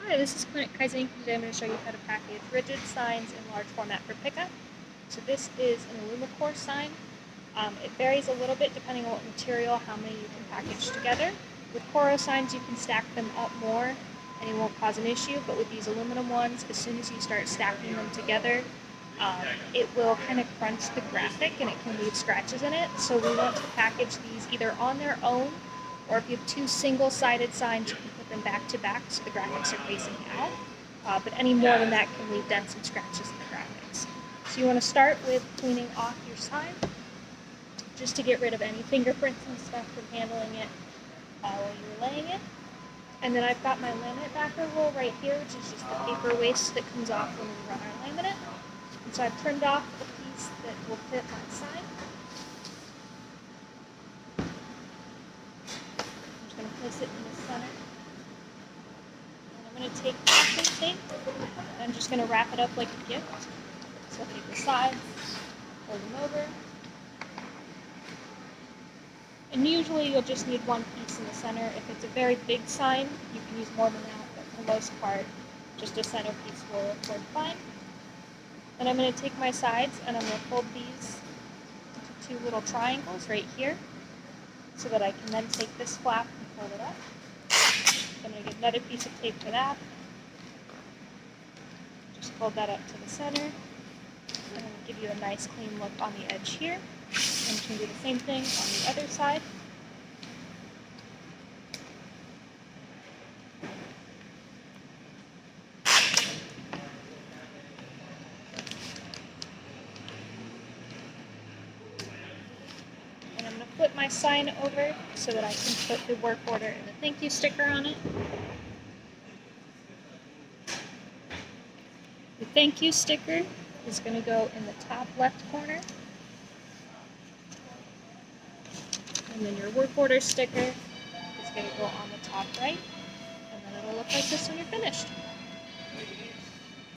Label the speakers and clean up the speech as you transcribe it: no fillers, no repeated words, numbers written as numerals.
Speaker 1: Hi, this is Kaizink. Today I'm going to show you how to package rigid signs in large format for pickup. So this is an Alumicore sign. It varies a little bit depending on what material, how many you can package together. With Coro signs you can stack them up more and it won't cause an issue, but with these aluminum ones, as soon as you start stacking them together, it will kind of crunch the graphic and it can leave scratches in it. So we want to package these either on their own, or if you have two single-sided signs, you can put them back to back so the graphics are facing out. But any more than that can leave dents and scratches in the graphics. So you want to start with cleaning off your sign, just to get rid of any fingerprints and stuff from handling it while you're laying it. And then I've got my laminate backer roll right here, which is just the paper waste that comes off when we run our laminate. And so I've trimmed off the piece that will fit my sign. I'm going to place it in the center. And I'm going to take packing tape, and I'm just going to wrap it up like a gift. So I'll take the sides, fold them over. And usually you'll just need one piece in the center. If it's a very big sign, you can use more than that, but for the most part, just a center piece will work fine. Then I'm going to take my sides and I'm going to fold these into two little triangles right here, so that I can then take this flap and fold it up. I'm going to get another piece of tape for that. Just fold that up to the center. And I'm going to give you a nice clean look on the edge here. And you can do the same thing on the other side. And I'm going to flip my sign over so that I can put the work order and the thank you sticker on it. The thank you sticker is going to go in the top left corner. And then your work order sticker is going to go on the top right. And then it'll look like this when you're finished.